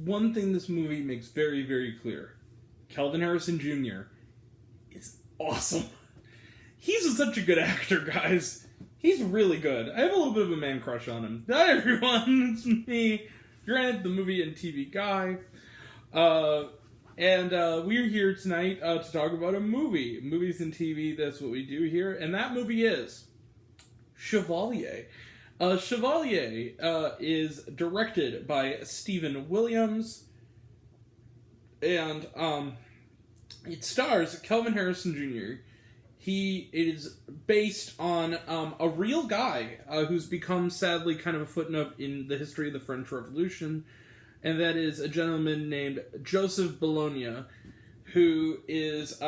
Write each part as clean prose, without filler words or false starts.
one thing this movie makes very, very clear. Kelvin Harrison Jr. is awesome. He's such a good actor, guys. He's really good. I have a little bit of a man crush on him. Hi, everyone. It's me, Grant, the movie and TV guy. And we're here tonight to talk about a movie. Movies and TV, that's what we do here. And that movie is Chevalier. Chevalier is directed by Stephen Williams. And it stars Kelvin Harrison Jr. It is based on a real guy who's become, sadly, kind of a footnote in the history of the French Revolution, and that is a gentleman named Joseph Bologna, who is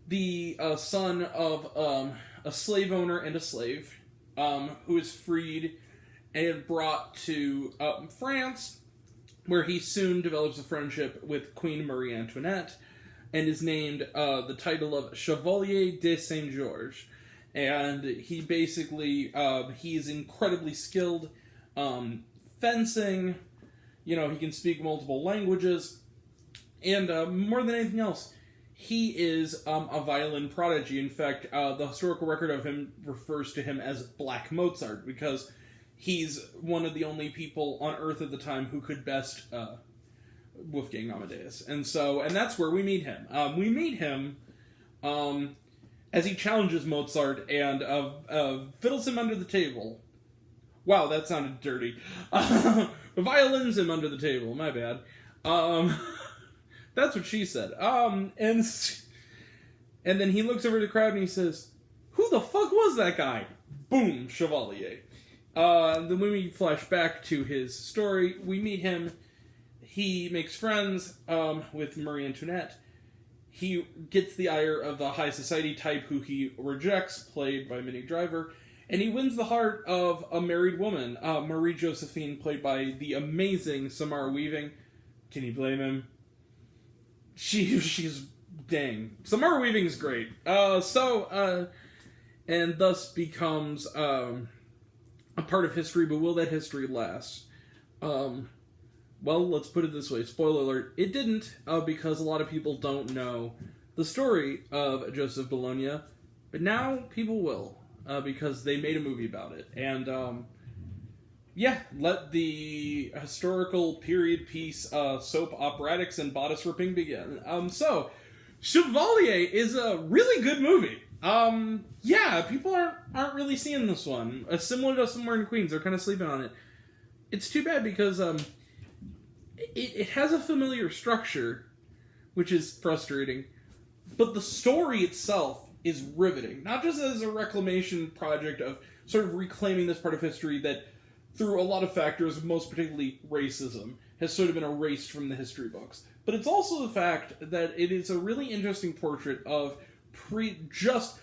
the son of a slave owner and a slave, who is freed and brought to France, where he soon develops a friendship with Queen Marie Antoinette, and is named the title of Chevalier de Saint-Georges. And he basically, he's incredibly skilled fencing, he can speak multiple languages, and more than anything else, he is a violin prodigy. In fact, the historical record of him refers to him as Black Mozart, because he's one of the only people on Earth at the time who could best Wolfgang Amadeus. And that's where we meet him. We meet him as he challenges Mozart and fiddles him under the table. Wow, that sounded dirty. Violins him under the table, my bad. That's what she said. And then he looks over the crowd and he says, "Who the fuck was that guy?" Boom, Chevalier. Then when we flash back to his story, we meet him. He makes friends with Marie Antoinette. He gets the ire of the high society type who he rejects, played by Minnie Driver. And he wins the heart of a married woman, Marie Josephine, played by the amazing Samara Weaving. Can you blame him? She's dang. Samara Weaving's great. And thus becomes a part of history, but will that history last? Well, let's put it this way. Spoiler alert, it didn't, because a lot of people don't know the story of Joseph Bologna, but now people will, because they made a movie about it. And, let the historical period piece, soap operatics and bodice ripping begin. Chevalier is a really good movie. People aren't really seeing this one. Similar to Somewhere in Queens, they're kind of sleeping on it. It's too bad because, it has a familiar structure, which is frustrating, but the story itself is riveting. Not just as a reclamation project of sort of reclaiming this part of history that, through a lot of factors, most particularly racism, has sort of been erased from the history books. But it's also the fact that it is a really interesting portrait of just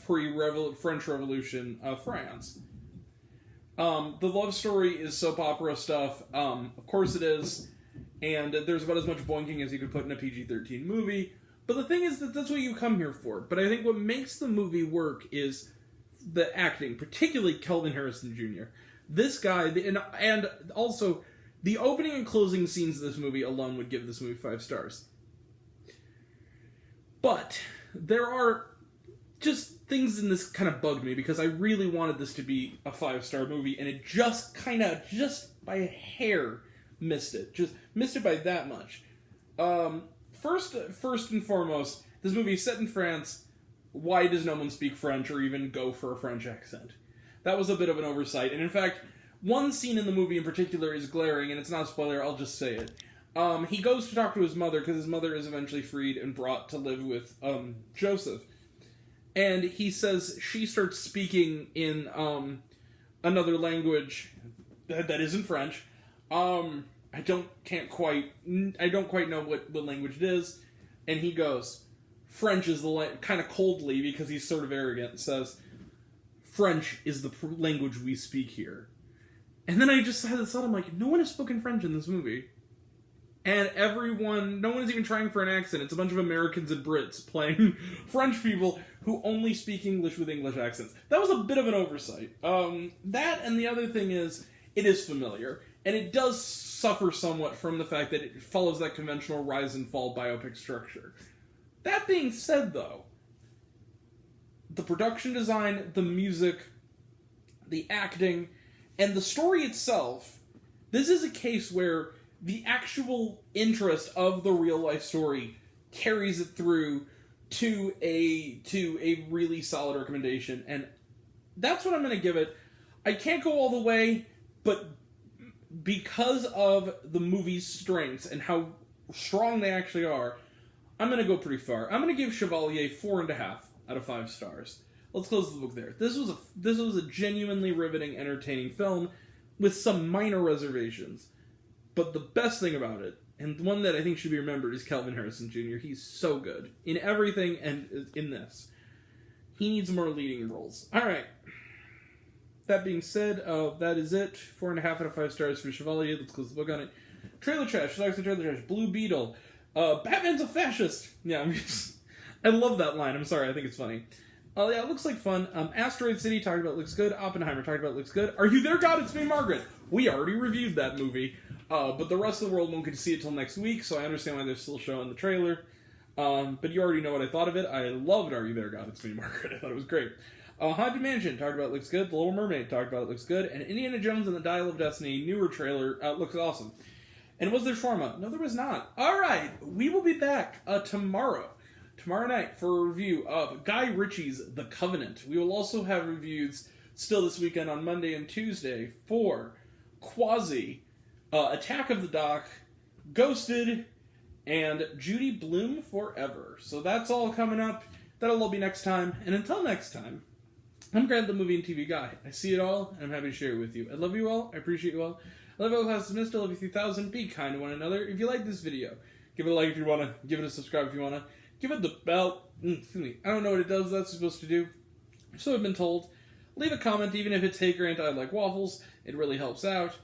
pre-French Revolution France. The love story is soap opera stuff. Of course it is. And there's about as much boinking as you could put in a PG-13 movie. But the thing is that that's what you come here for. But I think what makes the movie work is the acting, particularly Kelvin Harrison Jr. This guy, and also the opening and closing scenes of this movie alone would give this movie 5 stars. But there are just things in this kind of bugged me, because I really wanted this to be a 5-star movie, and it just by a hair missed it. Just missed it by that much. First and foremost, this movie is set in France. Why does no one speak French or even go for a French accent? That was a bit of an oversight, and in fact, one scene in the movie in particular is glaring, and it's not a spoiler, I'll just say it. He goes to talk to his mother, because his mother is eventually freed and brought to live with Joseph. And he says she starts speaking in another language that isn't French. I don't quite know what language it is. And he goes, French is kind of coldly, because he's sort of arrogant, says, French is the language we speak here. And then I just had this thought, I'm like, no one has spoken French in this movie. And no one is even trying for an accent. It's a bunch of Americans and Brits playing French people who only speak English with English accents. That was a bit of an oversight. That, and the other thing is, it is familiar. And it does suffer somewhat from the fact that it follows that conventional rise and fall biopic structure. That being said, though, the production design, the music, the acting, and the story itself, this is a case where the actual interest of the real-life story carries it through to a really solid recommendation, and that's what I'm going to give it. I can't go all the way, but because of the movie's strengths and how strong they actually are, I'm going to go pretty far. I'm going to give Chevalier 4.5 out of 5 stars. Let's close the book there. This was a genuinely riveting, entertaining film with some minor reservations. But the best thing about it, and one that I think should be remembered, is Kelvin Harrison Jr. He's so good in everything and in this. He needs more leading roles. All right. That being said, that is it. 4.5 out of 5 stars for Chevalier. Let's close the book on it. Trailer trash. Trailer trash. Blue Beetle. Batman's a fascist. Yeah, I love that line. I'm sorry. I think it's funny. Yeah, it looks like fun. Asteroid City talked about looks good. Oppenheimer talked about looks good. Are You There, God? It's Me, Margaret. We already reviewed that movie. But the rest of the world won't get to see it till next week, so I understand why they're still showing the trailer. But you already know what I thought of it. I loved Are You There, God? It's Me, Margaret. I thought it was great. Haunted Mansion talked about it looks good. The Little Mermaid talked about it looks good. And Indiana Jones and the Dial of Destiny newer trailer looks awesome. And was there shawarma? No, there was not. All right, we will be back tomorrow night for a review of Guy Ritchie's The Covenant. We will also have reviews still this weekend on Monday and Tuesday for Quasi, Attack of the Dock, Ghosted, and Judy Blume Forever. So that's all coming up. That'll all be next time. And until next time, I'm Grant, the movie and TV guy. I see it all, and I'm happy to share it with you. I love you all. I appreciate you all. I love you all. Class dismissed. I love you 3000. Be kind to one another. If you like this video, give it a like if you want to. Give it a subscribe if you want to. Give it the bell. Excuse me. I don't know what it does. That's supposed to do. So I've been told. Leave a comment, even if it's, hey Grant, I like waffles. It really helps out.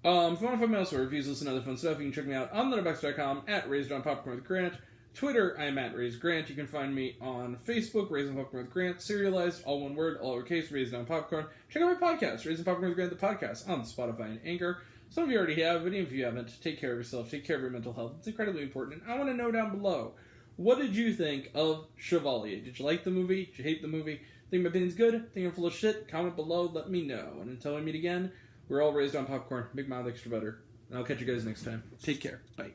If you want to find me elsewhere, reviews, listen to other fun stuff, you can check me out on letterboxd.com at Raised on Popcorn with Grant. Twitter, I am at Raised Grant. You can find me on Facebook, Raised on Popcorn with Grant, serialized, all one word, all lowercase, Raised on Popcorn. Check out my podcast, Raised on Popcorn with Grant, the podcast, on Spotify and Anchor. Some of you already have, but even if you haven't, take care of yourself, take care of your mental health. It's incredibly important. And I want to know down below, what did you think of Chevalier? Did you like the movie? Did you hate the movie? Think my opinion's good? Think I'm full of shit? Comment below, let me know. And until we meet again, we're all raised on popcorn. Big mouth, extra butter. And I'll catch you guys next time. Take care. Bye.